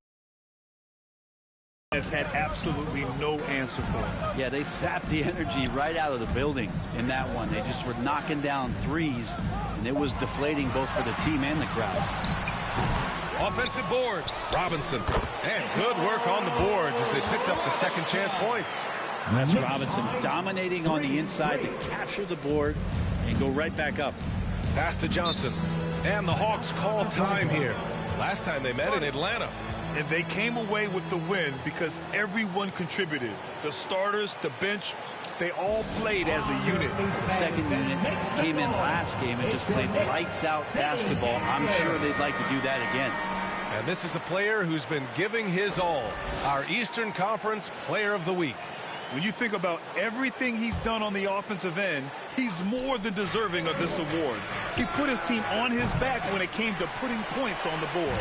Has had absolutely no answer for him. Yeah, they sapped the energy right out of the building in that one. They just were knocking down threes, and it was deflating both for the team and the crowd. Offensive board, Robinson. And good work on the boards as they picked up the second chance points. And that's Robinson dominating on the inside to capture the board and go right back up. Pass to Johnson. And the Hawks call time here. Last time they met in Atlanta. And they came away with the win because everyone contributed. The starters, the bench, they all played as a unit. The second unit came in last game and just played lights-out basketball. I'm sure they'd like to do that again. And this is a player who's been giving his all. Our Eastern Conference Player of the Week. When you think about everything he's done on the offensive end, he's more than deserving of this award. He put his team on his back when it came to putting points on the board.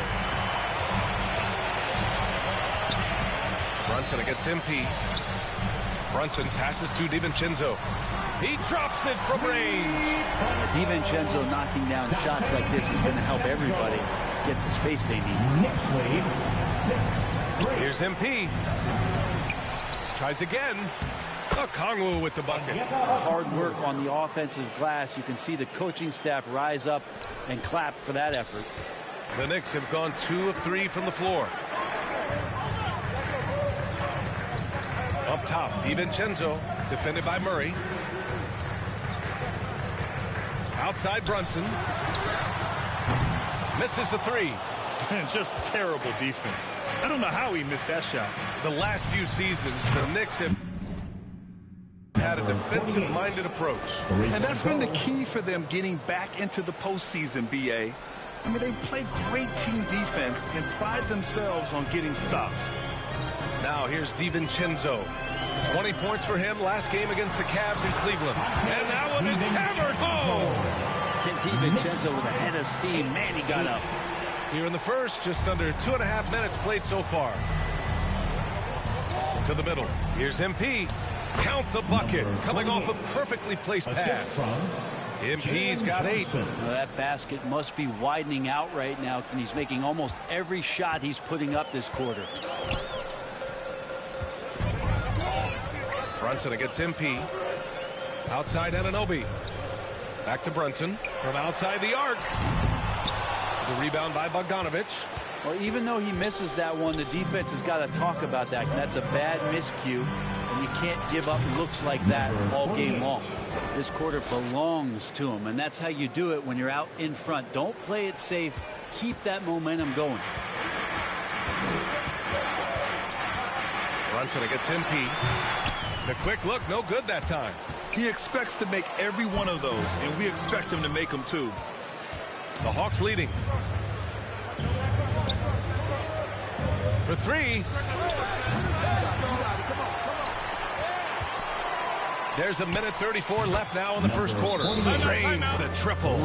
Brunson against MP. Brunson passes to DiVincenzo. He drops it from range. DiVincenzo knocking down shots like this is going to help everybody get the space they need. Next wave, 6. Here's MP. Tries again. Okongwu with the bucket. Hard work on the offensive glass. You can see the coaching staff rise up and clap for that effort. The Knicks have gone 2 of 3 from the floor. Up top, DiVincenzo, defended by Murray. Outside Brunson. Misses the 3. And just terrible defense. I don't know how he missed that shot. The last few seasons, the Knicks have had a defensive-minded approach. And that's been the key for them getting back into the postseason, B.A. I mean, they play great team defense and pride themselves on getting stops. Now here's DiVincenzo. 20 points for him last game against the Cavs in Cleveland. And that one is hammered home. And DiVincenzo with a head of steam. Man, he got up. Here in the first, just under 2.5 minutes played so far. To the middle. Here's MP. Count the bucket. Coming off a perfectly placed pass. MP's got 8. Well, that basket must be widening out right now, and he's making almost every shot he's putting up this quarter. Brunson against MP. Outside Anunoby. Back to Brunson from outside the arc. The rebound by Bogdanovich. Well, even though he misses that one, the defense has got to talk about that. That's a bad miscue. And you can't give up looks like that all game long. This quarter belongs to him, and that's how you do it when you're out in front. Don't play it safe. Keep that momentum going. Brunson against MP. The quick look, no good that time. He expects to make every one of those, and we expect him to make them too. The Hawks leading. For three. There's a minute 34 left now in the first quarter. Drains the triple.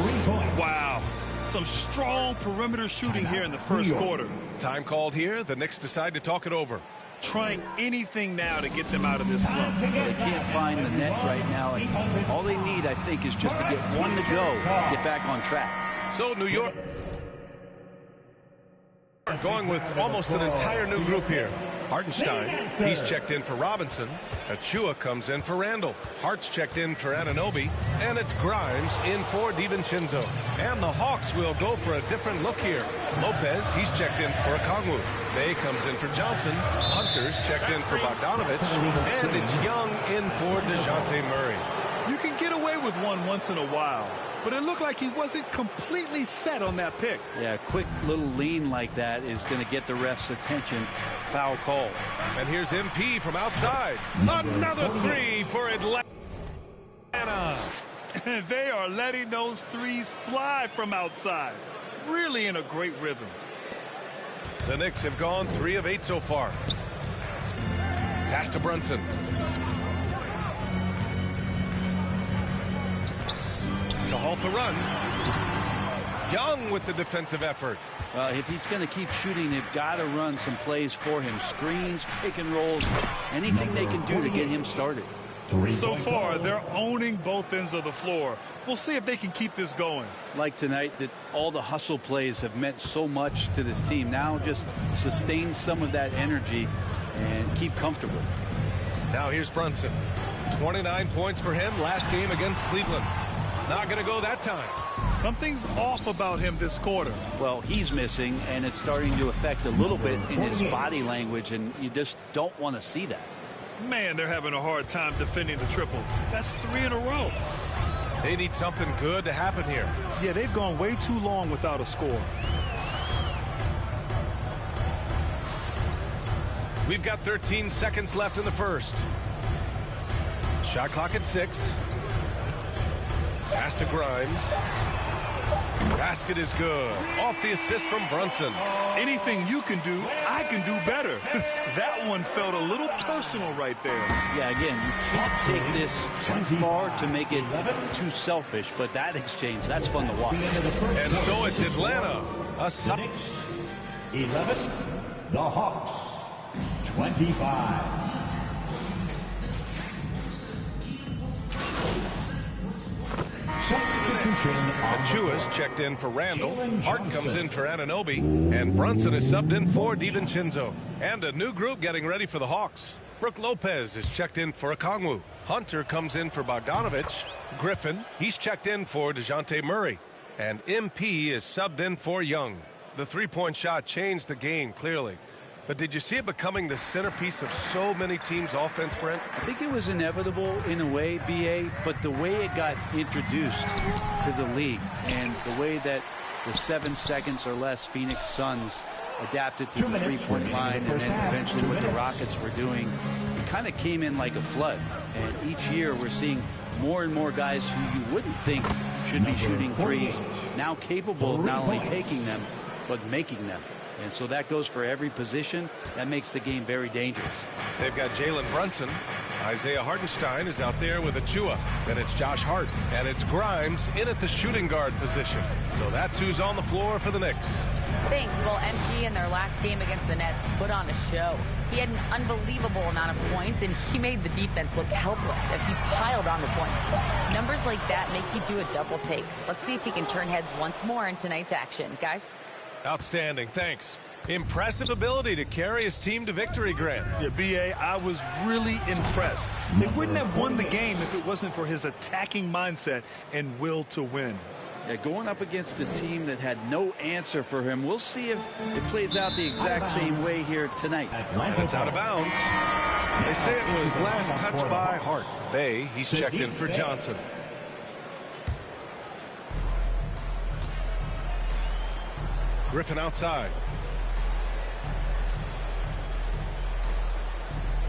Wow. Some strong perimeter shooting here in the first quarter. Time called here. The Knicks decide to talk it over. Trying anything now to get them out of this slump. They can't find the net right now. And all they need, I think, is just to get one to go, get back on track. So New York going with almost an entire new group here. Hartenstein, he's checked in for Robinson. Achua comes in for Randall. Hart's checked in for Anunoby. And it's Grimes in for DiVincenzo. And the Hawks will go for a different look here. Lopez, he's checked in for Okongwu. Bay comes in for Johnson. Hunter's checked in for Bogdanovich. And it's Young in for DeJounte Murray. You can get away with one once in a while, but it looked like he wasn't completely set on that pick. Yeah, a quick little lean like that is going to get the ref's attention. Foul call. And here's MP from outside. Another three for Atlanta. They are letting those threes fly from outside. Really in a great rhythm. The Knicks have gone 3 of 8 so far. Pass to Brunson. To halt the run. Young with the defensive effort. If he's going to keep shooting, they've got to run some plays for him. Screens, pick and rolls, anything they can do to get him started. So far, they're owning both ends of the floor. We'll see if they can keep this going. Like tonight, that all the hustle plays have meant so much to this team. Now just sustain some of that energy and keep comfortable. Now here's Brunson. 29 points for him last game against Cleveland. Not going to go that time. Something's off about him this quarter. Well, he's missing, and it's starting to affect a little bit in his body language, and you just don't want to see that. Man, they're having a hard time defending the triple. That's 3 in a row. They need something good to happen here. Yeah, they've gone way too long without a score. We've got 13 seconds left in the first. Shot clock at 6. Pass to Grimes. Basket is good. Off the assist from Brunson. Anything you can do, I can do better. That one felt a little personal right there. Yeah, again, you can't take this too far to make it too selfish, but that exchange, that's fun to watch. And so it's Atlanta. A 11, the Hawks, 25. Achua's checked in for Randall. Hart comes in for Anunoby. And Brunson is subbed in for DiVincenzo. And a new group getting ready for the Hawks. Brook Lopez is checked in for Okongwu. Hunter comes in for Bogdanovich. Griffin, he's checked in for DeJounte Murray. And MP is subbed in for Young. The three-point shot changed the game, clearly. But did you see it becoming the centerpiece of so many teams' offense, Brent? I think it was inevitable in a way, B.A., but the way it got introduced to the league and the way that the 7 seconds or less Phoenix Suns adapted to the three-point line and then eventually what the Rockets were doing, it kind of came in like a flood. And each year we're seeing more and more guys who you wouldn't think should be shooting threes, now capable of not only taking them, but making them. And so that goes for every position. That makes the game very dangerous. They've got Jalen Brunson. Isaiah Hartenstein is out there with Achua. Then it's Josh Hart. And it's Grimes in at the shooting guard position. So that's who's on the floor for the Knicks. Thanks. Well, MP in their last game against the Nets put on a show. He had an unbelievable amount of points, and he made the defense look helpless as he piled on the points. Numbers like that make you do a double take. Let's see if he can turn heads once more in tonight's action. Guys? Outstanding. Thanks. Impressive ability to carry his team to victory, Grant. Yeah, B.A., I was really impressed. They wouldn't have won the game if it wasn't for his attacking mindset and will to win. Yeah, going up against a team that had no answer for him. We'll see if it plays out the exact same way here tonight. And it's out of bounds. They say it was last touched by Hart. Bay, he's checked in for Johnson. Griffin outside.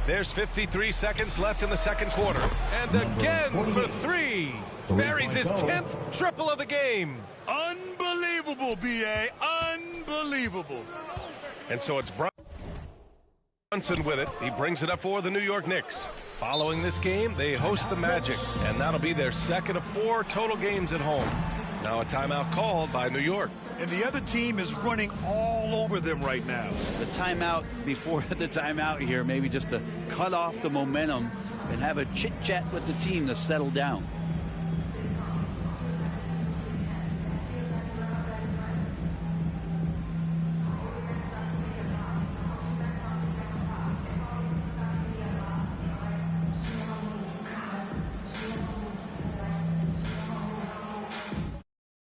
There's 53 seconds left in the second quarter. And again for three. Buries his 10th triple of the game. Unbelievable, B.A. Unbelievable. And so it's Brunson with it. He brings it up for the New York Knicks. Following this game, they host the Magic. And that'll be their second of 4 total games at home. Now a timeout called by New York. And the other team is running all over them right now. The timeout before the timeout here, maybe just to cut off the momentum and have a chit-chat with the team to settle down.